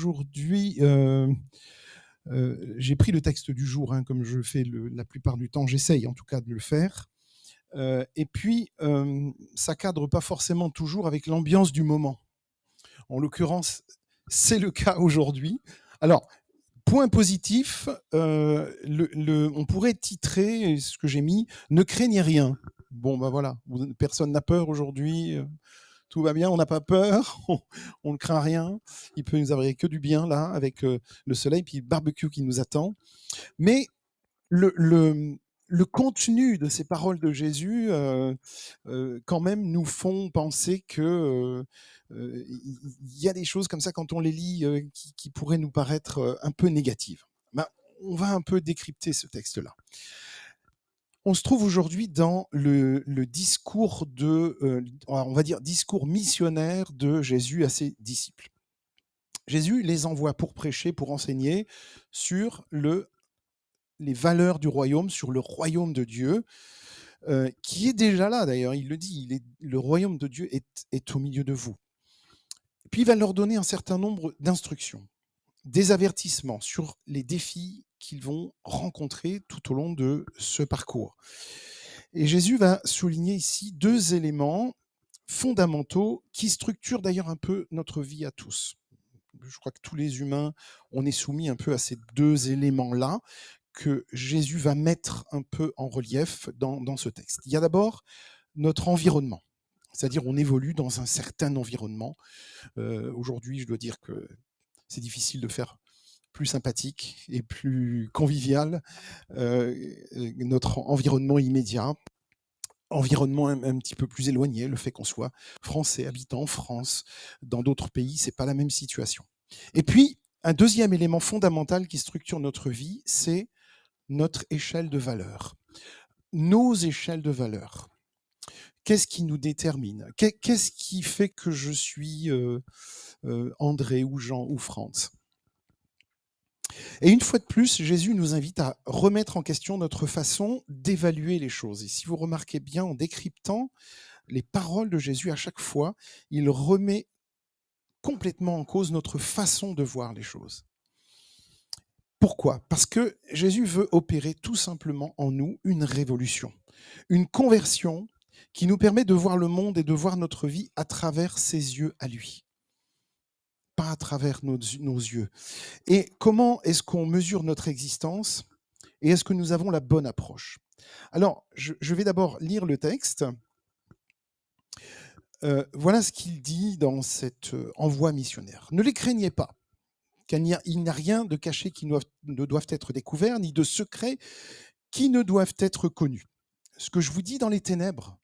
Aujourd'hui, j'ai pris le texte du jour, hein, comme je fais la plupart du temps, j'essaye en tout cas de le faire. Et puis, ça cadre pas forcément toujours avec l'ambiance du moment. En l'occurrence, c'est le cas aujourd'hui. Alors, point positif, on pourrait titrer ce que j'ai mis: «Ne craignez rien». Bon, bah voilà, personne n'a peur aujourd'hui, tout va bien, on n'a pas peur, on ne craint rien. Il peut nous arriver que du bien là, avec le soleil, puis le barbecue qui nous attend. Mais le contenu de ces paroles de Jésus, quand même, nous font penser que il y a des choses comme ça quand on les lit qui pourraient nous paraître un peu négatives. Ben, on va un peu décrypter ce texte-là. On se trouve aujourd'hui dans le discours on va dire discours missionnaire de Jésus à ses disciples. Jésus les envoie pour prêcher, pour enseigner sur les valeurs du royaume, sur le royaume de Dieu, qui est déjà là d'ailleurs, il le dit, le royaume de Dieu est au milieu de vous. Puis il va leur donner un certain nombre d'instructions, des avertissements sur les défis qu'ils vont rencontrer tout au long de ce parcours. Et Jésus va souligner ici deux éléments fondamentaux qui structurent d'ailleurs un peu notre vie à tous. Je crois que tous les humains, on est soumis un peu à ces deux éléments-là que Jésus va mettre un peu en relief dans ce texte. Il y a d'abord notre environnement, c'est-à-dire on évolue dans un certain environnement. Aujourd'hui, je dois dire que c'est difficile de faire plus sympathique et plus convivial notre environnement immédiat, environnement un petit peu plus éloigné, le fait qu'on soit français, habitant en France, dans d'autres pays, c'est pas la même situation. Et puis, un deuxième élément fondamental qui structure notre vie, c'est notre échelle de valeur. Nos échelles de valeur. Qu'est-ce qui nous détermine? Qu'est-ce qui fait que je suis André ou Jean ou Franz? Et une fois de plus, Jésus nous invite à remettre en question notre façon d'évaluer les choses. Et si vous remarquez bien, en décryptant les paroles de Jésus, à chaque fois, il remet complètement en cause notre façon de voir les choses. Pourquoi? Parce que Jésus veut opérer tout simplement en nous une révolution, une conversion qui nous permet de voir le monde et de voir notre vie à travers ses yeux à lui, pas à travers nos yeux. Et comment est-ce qu'on mesure notre existence et est-ce que nous avons la bonne approche? Alors, je vais d'abord lire le texte. Voilà ce qu'il dit dans cet envoi missionnaire. Ne les craignez pas, car il n'y a rien de caché qui ne doivent être découverts, ni de secrets qui ne doivent être connus. Ce que je vous dis dans les ténèbres,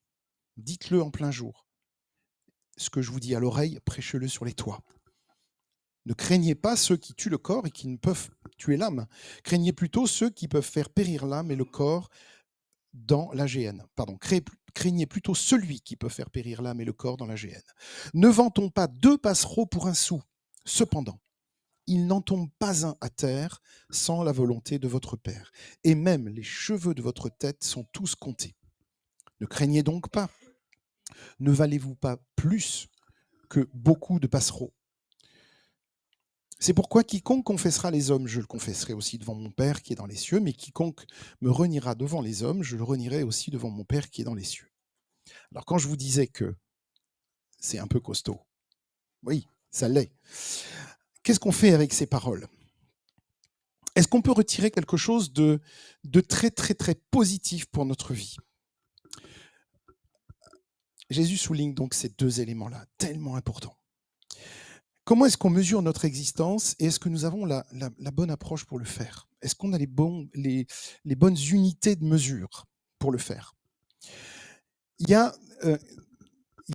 dites-le en plein jour. Ce que je vous dis à l'oreille, prêchez-le sur les toits. Ne craignez pas ceux qui tuent le corps et qui ne peuvent tuer l'âme. Craignez plutôt ceux qui peuvent faire périr l'âme et le corps dans la géhenne. Pardon, craignez plutôt celui qui peut faire périr l'âme et le corps dans la géhenne. Ne vantons pas deux passereaux pour un sou. Cependant, il n'en tombe pas un à terre sans la volonté de votre Père. Et même les cheveux de votre tête sont tous comptés. Ne craignez donc pas. Ne valez-vous pas plus que beaucoup de passereaux? C'est pourquoi quiconque confessera les hommes, je le confesserai aussi devant mon Père qui est dans les cieux, mais quiconque me reniera devant les hommes, je le renierai aussi devant mon Père qui est dans les cieux. Alors quand je vous disais que c'est un peu costaud, oui, ça l'est. Qu'est-ce qu'on fait avec ces paroles? Est-ce qu'on peut retirer quelque chose de très, très, très positif pour notre vie? Jésus souligne donc ces deux éléments-là, tellement importants. Comment est-ce qu'on mesure notre existence et est-ce que nous avons la bonne approche pour le faire? Est-ce qu'on a les bonnes unités de mesure pour le faire? Il y a, heu,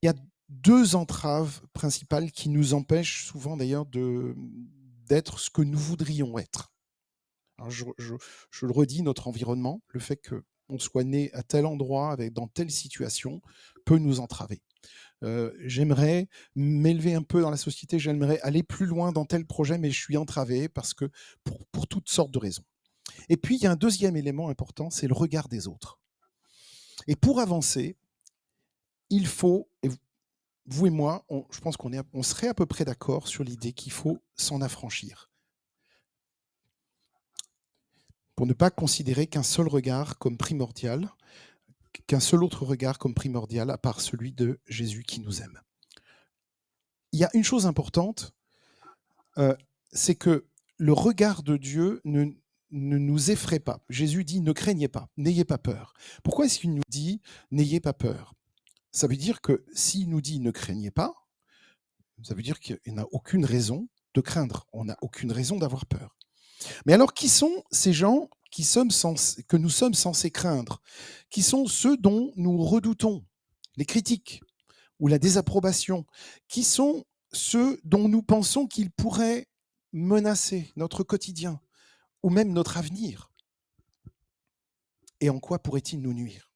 il y a 2 entraves principales qui nous empêchent souvent d'ailleurs d'être ce que nous voudrions être. Alors je le redis, notre environnement, le fait qu'on soit né à tel endroit, dans telle situation, peut nous entraver. J'aimerais m'élever un peu dans la société, j'aimerais aller plus loin dans tel projet, mais je suis entravé parce que pour toutes sortes de raisons. Et puis il y a un deuxième élément important, c'est le regard des autres. Et pour avancer, il faut, vous et moi, je pense on serait à peu près d'accord sur l'idée qu'il faut s'en affranchir, pour ne pas considérer qu'un seul regard comme primordial, qu'un seul autre regard comme primordial, à part celui de Jésus qui nous aime. Il y a une chose importante, c'est que le regard de Dieu ne nous effraie pas. Jésus dit: ne craignez pas, n'ayez pas peur. Pourquoi est-ce qu'il nous dit: n'ayez pas peur? Ça veut dire que s'il nous dit: ne craignez pas, ça veut dire qu'il n'a aucune raison de craindre. On n'a aucune raison d'avoir peur. Mais alors, qui sont ces gens que nous sommes censés craindre? Qui sont ceux dont nous redoutons les critiques ou la désapprobation? Qui sont ceux dont nous pensons qu'ils pourraient menacer notre quotidien ou même notre avenir? Et en quoi pourraient-ils nous nuire?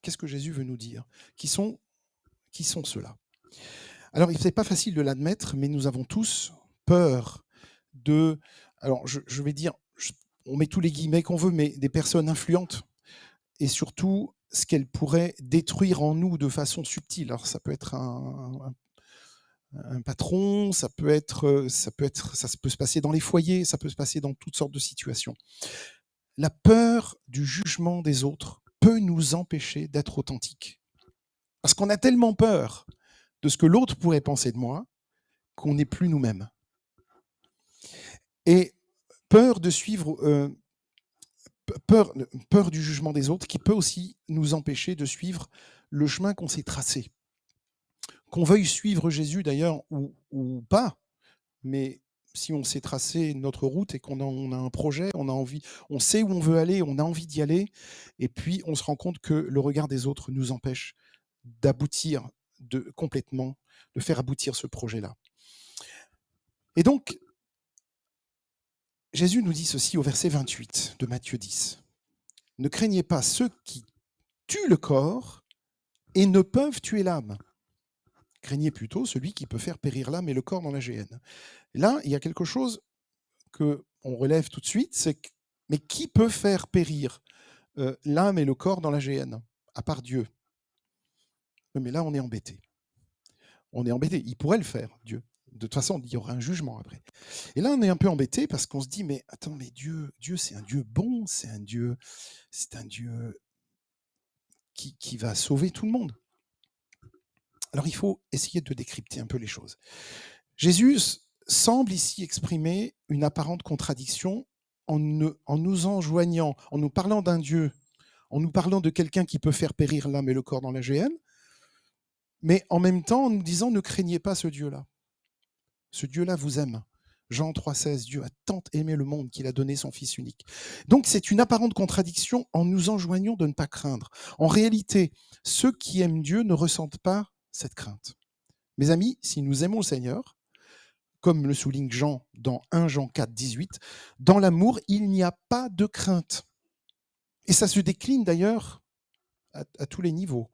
Qu'est-ce que Jésus veut nous dire? Qui sont ceux-là? Alors, c'est pas facile de l'admettre, mais nous avons tous peur de, alors je vais dire, on met tous les guillemets qu'on veut, mais des personnes influentes et surtout ce qu'elles pourraient détruire en nous de façon subtile. Alors, ça peut être un patron, ça peut se passer dans les foyers, ça peut se passer dans toutes sortes de situations. La peur du jugement des autres peut nous empêcher d'être authentiques. Parce qu'on a tellement peur de ce que l'autre pourrait penser de moi qu'on n'est plus nous-mêmes. Et peur de suivre, peur du jugement des autres qui peut aussi nous empêcher de suivre le chemin qu'on s'est tracé. Qu'on veuille suivre Jésus d'ailleurs ou pas, mais si on s'est tracé notre route et on a un projet, on a envie, on sait où on veut aller, on a envie d'y aller, et puis on se rend compte que le regard des autres nous empêche d'aboutir complètement, de faire aboutir ce projet-là. Et donc, Jésus nous dit ceci au verset 28 de Matthieu 10. Ne craignez pas ceux qui tuent le corps et ne peuvent tuer l'âme. Craignez plutôt celui qui peut faire périr l'âme et le corps dans la géhenne. Là, il y a quelque chose qu'on relève tout de suite, c'est que, mais qui peut faire périr l'âme et le corps dans la géhenne, à part Dieu? Mais là, on est embêté. On est embêté. Il pourrait le faire, Dieu. De toute façon, il y aura un jugement après. Et là, on est un peu embêté parce qu'on se dit, mais attends, mais Dieu, c'est un Dieu bon, c'est un Dieu qui va sauver tout le monde. Alors, il faut essayer de décrypter un peu les choses. Jésus semble ici exprimer une apparente contradiction en nous enjoignant, en nous parlant d'un Dieu, en nous parlant de quelqu'un qui peut faire périr l'âme et le corps dans la géhenne, mais en même temps en nous disant ne craignez pas ce Dieu-là. Ce Dieu-là vous aime. Jean 3,16, Dieu a tant aimé le monde qu'il a donné son Fils unique. Donc c'est une apparente contradiction en nous enjoignant de ne pas craindre. En réalité, ceux qui aiment Dieu ne ressentent pas cette crainte. Mes amis, si nous aimons le Seigneur, comme le souligne Jean dans 1 Jean 4, 18, dans l'amour, il n'y a pas de crainte. Et ça se décline d'ailleurs à tous les niveaux.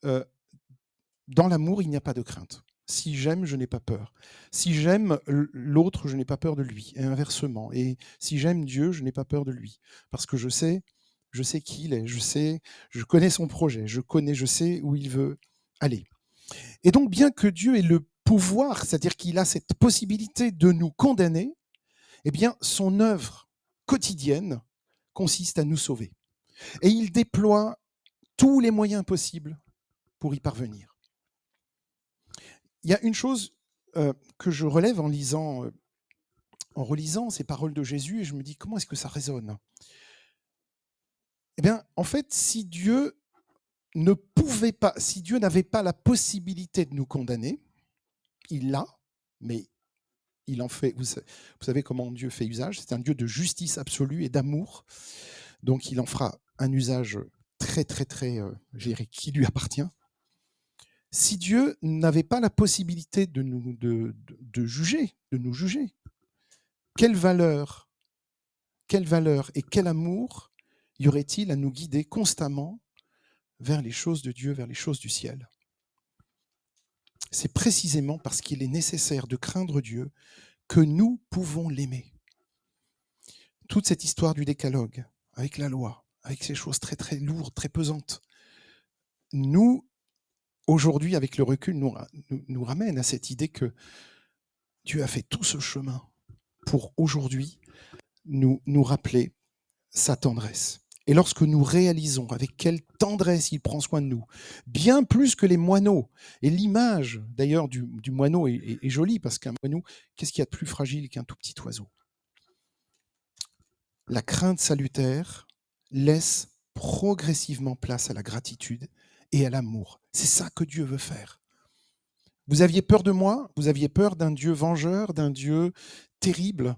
Dans l'amour, il n'y a pas de crainte. Si j'aime, je n'ai pas peur. Si j'aime l'autre, je n'ai pas peur de lui, et inversement. Et si j'aime Dieu, je n'ai pas peur de lui, parce que je sais qui il est, je connais son projet, je sais où il veut aller. Et donc, bien que Dieu ait le pouvoir, c'est-à-dire qu'il a cette possibilité de nous condamner, eh bien, son œuvre quotidienne consiste à nous sauver. Et il déploie tous les moyens possibles pour y parvenir. Il y a une chose que je relève en relisant ces paroles de Jésus, et je me dis, comment est-ce que ça résonne? Eh bien, en fait, si Dieu n'avait pas la possibilité de nous condamner, il l'a, mais il en fait, vous savez comment Dieu fait usage, c'est un Dieu de justice absolue et d'amour, donc il en fera un usage très, très, très, je dirais, qui lui appartient. Si Dieu n'avait pas la possibilité de nous juger, quelle valeur et quel amour y aurait-il à nous guider constamment vers les choses de Dieu, vers les choses du ciel? C'est précisément parce qu'il est nécessaire de craindre Dieu que nous pouvons l'aimer. Toute cette histoire du décalogue, avec la loi, avec ces choses très très lourdes, très pesantes, nous, aujourd'hui, avec le recul, nous ramène à cette idée que Dieu a fait tout ce chemin pour aujourd'hui nous rappeler sa tendresse. Et lorsque nous réalisons avec quelle tendresse il prend soin de nous, bien plus que les moineaux, et l'image d'ailleurs du moineau est jolie, parce qu'un moineau, qu'est-ce qu'il y a de plus fragile qu'un tout petit oiseau? La crainte salutaire laisse progressivement place à la gratitude et à l'amour. C'est ça que Dieu veut faire. Vous aviez peur de moi, vous aviez peur d'un Dieu vengeur, d'un Dieu terrible.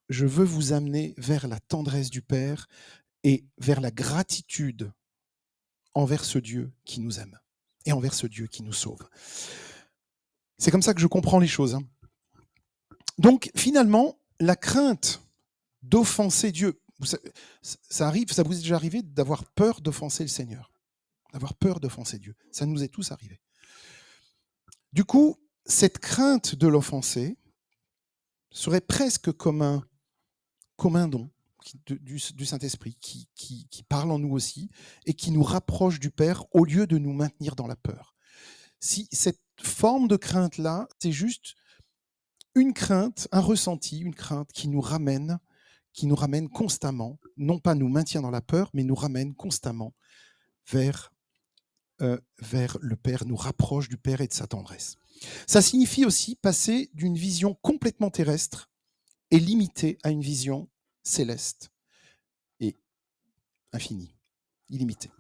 Je veux vous amener vers la tendresse du Père et vers la gratitude envers ce Dieu qui nous aime et envers ce Dieu qui nous sauve. C'est comme ça que je comprends les choses. Donc finalement, la crainte d'offenser Dieu, ça arrive, ça vous est déjà arrivé d'avoir peur d'offenser le Seigneur, d'avoir peur d'offenser Dieu. Ça nous est tous arrivé. Du coup, cette crainte de l'offenser serait presque comme un don du Saint-Esprit qui parle en nous aussi et qui nous rapproche du Père au lieu de nous maintenir dans la peur. Si cette forme de crainte-là, c'est juste une crainte, un ressenti, une crainte qui nous ramène constamment, non pas nous maintient dans la peur, mais nous ramène constamment vers le Père, nous rapproche du Père et de sa tendresse. Ça signifie aussi passer d'une vision complètement terrestre et limitée à une vision céleste et infinie, illimitée.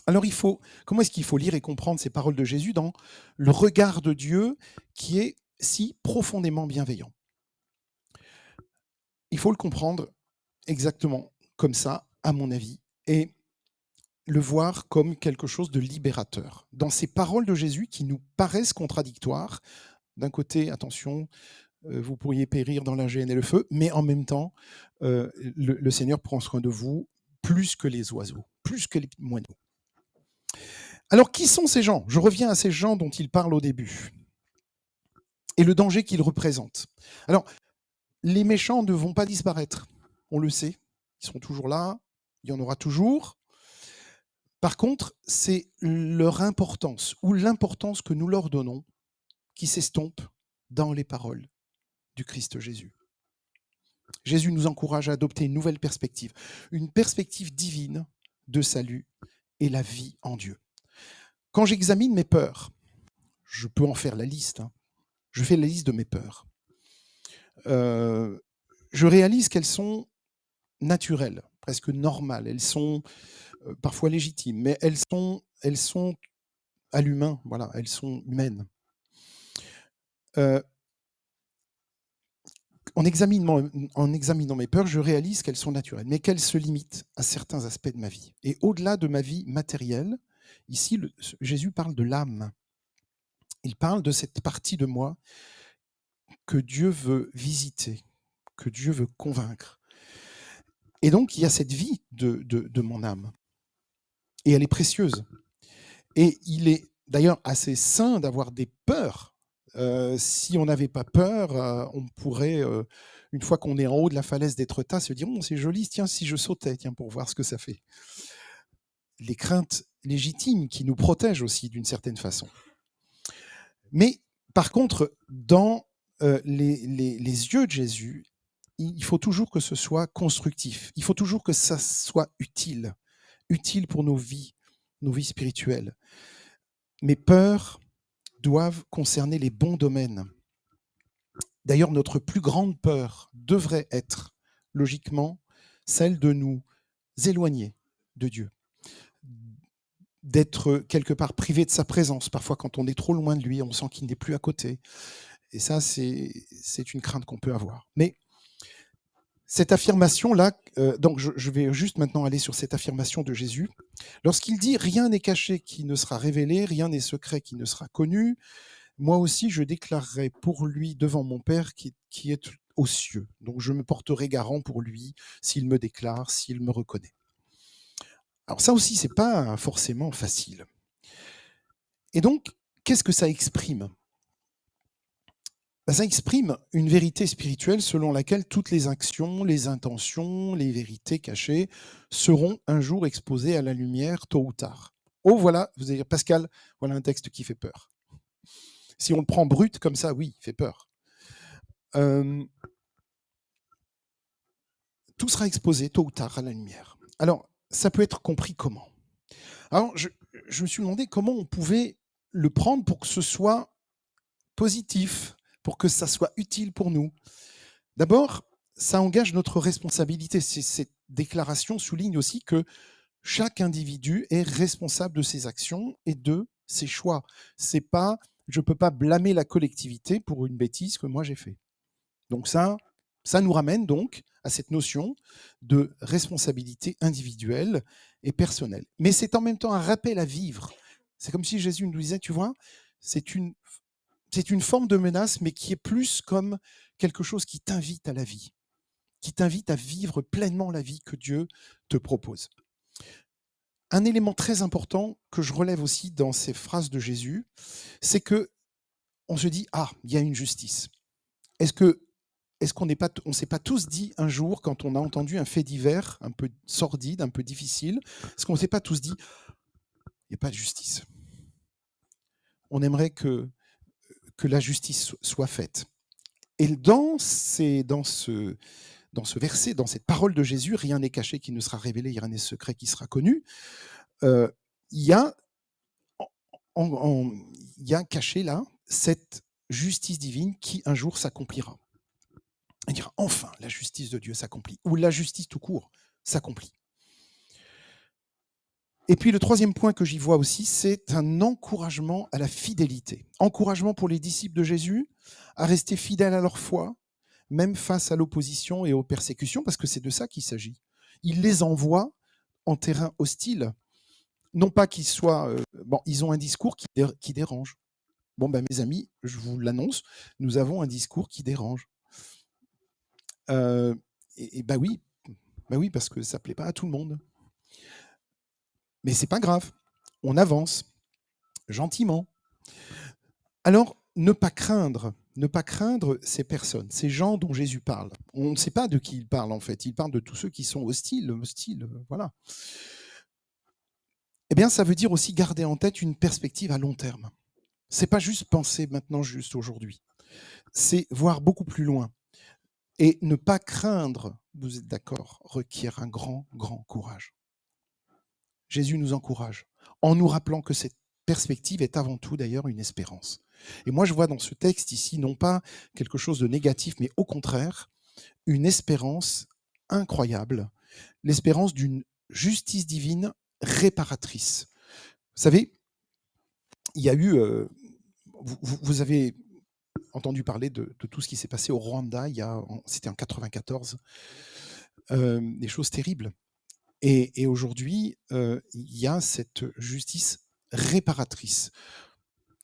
Alors comment est-ce qu'il faut lire et comprendre ces paroles de Jésus dans le regard de Dieu qui est si profondément bienveillant? Il faut le comprendre exactement comme ça, à mon avis, et le voir comme quelque chose de libérateur. Dans ces paroles de Jésus qui nous paraissent contradictoires, d'un côté, attention, vous pourriez périr dans la géhenne et le feu, mais en même temps, le Seigneur prend soin de vous plus que les oiseaux, plus que les moineaux. Alors, qui sont ces gens? Je reviens à ces gens dont il parle au début et le danger qu'ils représentent. Alors, les méchants ne vont pas disparaître, on le sait, ils seront toujours là, il y en aura toujours. Par contre, c'est leur importance ou l'importance que nous leur donnons qui s'estompe dans les paroles du Christ Jésus. Jésus nous encourage à adopter une nouvelle perspective, une perspective divine de salut et la vie en Dieu. Quand j'examine mes peurs, je peux en faire la liste, je fais la liste de mes peurs. Je réalise qu'elles sont naturelles, presque normales, elles sont parfois légitimes, mais elles sont à l'humain, voilà, elles sont humaines. En examinant mes peurs, je réalise qu'elles sont naturelles, mais qu'elles se limitent à certains aspects de ma vie. Et au-delà de ma vie matérielle, ici, Jésus parle de l'âme. Il parle de cette partie de moi que Dieu veut visiter, que Dieu veut convaincre. Et donc, il y a cette vie de mon âme. Et elle est précieuse. Et il est d'ailleurs assez sain d'avoir des peurs. Si on n'avait pas peur, on pourrait, une fois qu'on est en haut de la falaise d'Étretat, se dire: c'est joli, tiens, si je sautais, tiens, pour voir ce que ça fait. Les craintes légitimes qui nous protègent aussi d'une certaine façon. Mais par contre, dans les yeux de Jésus, il faut toujours que ce soit constructif. Il faut toujours que ça soit utile pour nos vies spirituelles. Mes peurs doivent concerner les bons domaines. D'ailleurs, notre plus grande peur devrait être, logiquement, celle de nous éloigner de Dieu, d'être quelque part privé de sa présence. Parfois, quand on est trop loin de lui, on sent qu'il n'est plus à côté. Et ça, c'est une crainte qu'on peut avoir. Mais cette affirmation-là, donc je vais juste maintenant aller sur cette affirmation de Jésus. Lorsqu'il dit « Rien n'est caché qui ne sera révélé, rien n'est secret qui ne sera connu », moi aussi je déclarerai pour lui devant mon Père qui est aux cieux. Donc je me porterai garant pour lui s'il me déclare, s'il me reconnaît. Alors ça aussi, c'est pas forcément facile. Et donc, qu'est-ce que ça exprime ? Ça exprime une vérité spirituelle selon laquelle toutes les actions, les intentions, les vérités cachées seront un jour exposées à la lumière, tôt ou tard. Oh voilà, vous allez dire: «Pascal, voilà un texte qui fait peur». Si on le prend brut comme ça, oui, il fait peur. Hem, tout sera exposé tôt ou tard à la lumière. Alors, ça peut être compris comment? Alors je me suis demandé comment on pouvait le prendre pour que ce soit positif, pour que ça soit utile pour nous. D'abord, ça engage notre responsabilité. Cette déclaration souligne aussi que chaque individu est responsable de ses actions et de ses choix. C'est pas, je ne peux pas blâmer la collectivité pour une bêtise que moi j'ai fait. Donc ça nous ramène donc à cette notion de responsabilité individuelle et personnelle. Mais c'est en même temps un rappel à vivre. C'est comme si Jésus nous disait, tu vois, c'est une, c'est une forme de menace, mais qui est plus comme quelque chose qui t'invite à la vie, qui t'invite à vivre pleinement la vie que Dieu te propose. Un élément très important que je relève aussi dans ces phrases de Jésus, c'est que on se dit ah, il y a une justice. Est-ce que est-ce qu'on n'est pas on s'est pas tous dit un jour quand on a entendu un fait divers un peu sordide, un peu difficile, est-ce qu'on s'est pas tous dit il n'y a pas de justice. On aimerait que la justice soit faite. Et dans ce verset, dans cette parole de Jésus, rien n'est caché qui ne sera révélé, rien n'est secret qui sera connu. Il y a il y a caché là cette justice divine qui un jour s'accomplira. On dira enfin la justice de Dieu s'accomplit, ou la justice tout court s'accomplit. Et puis le troisième point que j'y vois aussi, c'est un encouragement à la fidélité. Encouragement pour les disciples de Jésus à rester fidèles à leur foi, même face à l'opposition et aux persécutions, parce que c'est de ça qu'il s'agit. Il les envoie en terrain hostile. Non pas qu'ils soient... bon, ils ont un discours qui dérange. Bon, ben, mes amis, je vous l'annonce, nous avons un discours qui dérange. Et bah oui, parce que ça ne plaît pas à tout le monde. Mais c'est pas grave, on avance gentiment. Alors, ne pas craindre ces personnes, ces gens dont Jésus parle. On ne sait pas de qui il parle en fait. Il parle de tous ceux qui sont hostiles, voilà. Eh bien, ça veut dire aussi garder en tête une perspective à long terme. C'est pas juste penser maintenant, juste aujourd'hui. C'est voir beaucoup plus loin. Et ne pas craindre, vous êtes d'accord, requiert un grand, grand courage. Jésus nous encourage en nous rappelant que cette perspective est avant tout d'ailleurs une espérance. Et moi, je vois dans ce texte ici non pas quelque chose de négatif, mais au contraire, une espérance incroyable, l'espérance d'une justice divine réparatrice. Vous savez, il y a eu, vous avez entendu parler de tout ce qui s'est passé au Rwanda, c'était en 94, des choses terribles. Et aujourd'hui, il y a cette justice réparatrice.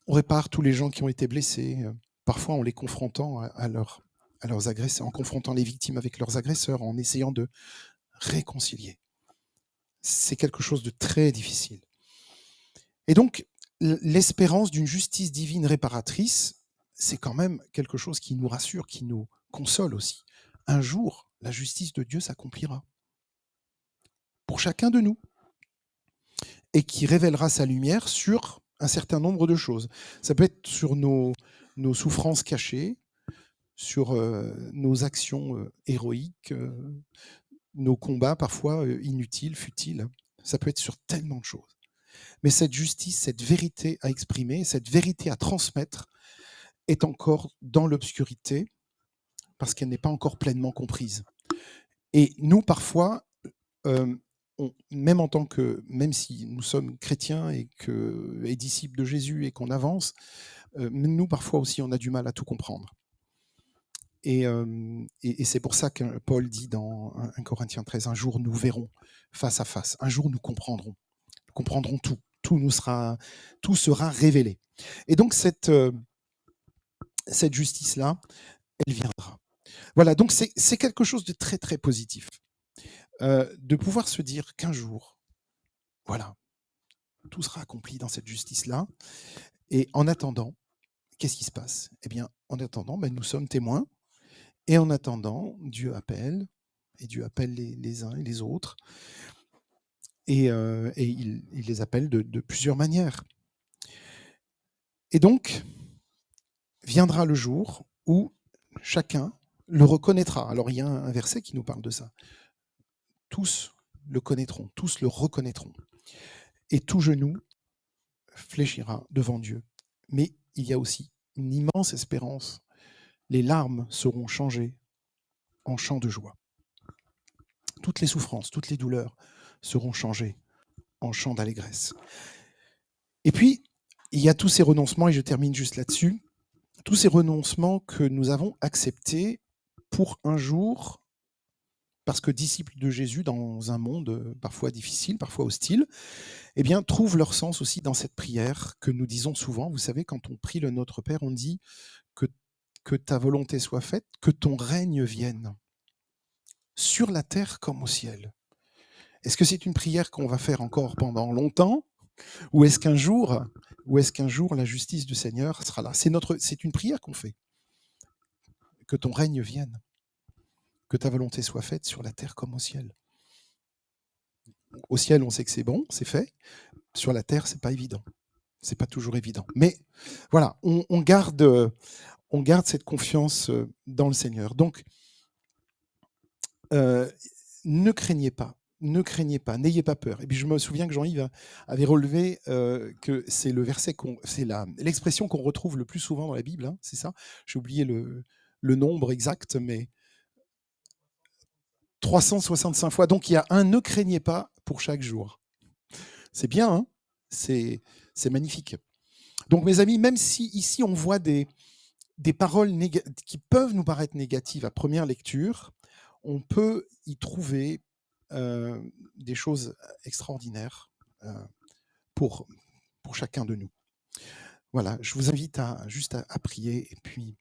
On répare tous les gens qui ont été blessés, parfois en les confrontant à leurs agresseurs, en confrontant les victimes avec leurs agresseurs, en essayant de réconcilier. C'est quelque chose de très difficile. Et donc, l'espérance d'une justice divine réparatrice, c'est quand même quelque chose qui nous rassure, qui nous console aussi. Un jour, la justice de Dieu s'accomplira pour chacun de nous et qui révélera sa lumière sur un certain nombre de choses. Ça peut être sur nos souffrances cachées, sur nos actions héroïques, nos combats parfois inutiles, futiles. Ça peut être sur tellement de choses. Mais cette justice, cette vérité à exprimer, cette vérité à transmettre est encore dans l'obscurité parce qu'elle n'est pas encore pleinement comprise. Et nous, parfois, euh, même en tant que, même si nous sommes chrétiens et disciples de Jésus et qu'on avance, nous, parfois aussi, on a du mal à tout comprendre. Et c'est pour ça que Paul dit dans 1 Corinthiens 13, un jour nous verrons face à face, un jour nous comprendrons tout, tout sera révélé. Et donc cette justice-là, elle viendra. Voilà, donc c'est quelque chose de très très positif, de pouvoir se dire qu'un jour, voilà, tout sera accompli dans cette justice-là. Et en attendant, qu'est-ce qui se passe? Eh bien, en attendant, nous sommes témoins. Et en attendant, Dieu appelle, et Dieu appelle les uns et les autres et il les appelle de plusieurs manières. Et donc, viendra le jour où chacun le reconnaîtra. Alors il y a un verset qui nous parle de ça. Tous le connaîtront, tous le reconnaîtront. Et tout genou fléchira devant Dieu. Mais il y a aussi une immense espérance. Les larmes seront changées en chants de joie. Toutes les souffrances, toutes les douleurs seront changées en chants d'allégresse. Et puis, il y a tous ces renoncements, et je termine juste là-dessus, tous ces renoncements que nous avons acceptés pour un jour, parce que disciples de Jésus dans un monde parfois difficile, parfois hostile, eh bien, trouvent leur sens aussi dans cette prière que nous disons souvent. Vous savez, quand on prie le Notre Père, on dit que, que ta volonté soit faite, que ton règne vienne, sur la terre comme au ciel. Est-ce que c'est une prière qu'on va faire encore pendant longtemps, ou est-ce qu'un jour, la justice du Seigneur sera là? C'est une prière qu'on fait. Que ton règne vienne, que ta volonté soit faite sur la terre comme au ciel. Au ciel, on sait que c'est bon, c'est fait. Sur la terre, c'est pas évident. C'est pas toujours évident. Mais voilà, on garde cette confiance dans le Seigneur. Donc, ne craignez pas. Ne craignez pas, n'ayez pas peur. Et puis je me souviens que Jean-Yves avait relevé que c'est le verset, c'est l'expression qu'on retrouve le plus souvent dans la Bible, hein, c'est ça. J'ai oublié le nombre exact, mais 365 fois. Donc il y a un ne craignez pas pour chaque jour. C'est bien, hein, c'est magnifique. Donc mes amis, même si ici on voit des paroles qui peuvent nous paraître négatives à première lecture, on peut y trouver des choses extraordinaires pour chacun de nous. Voilà, je vous invite juste à prier et puis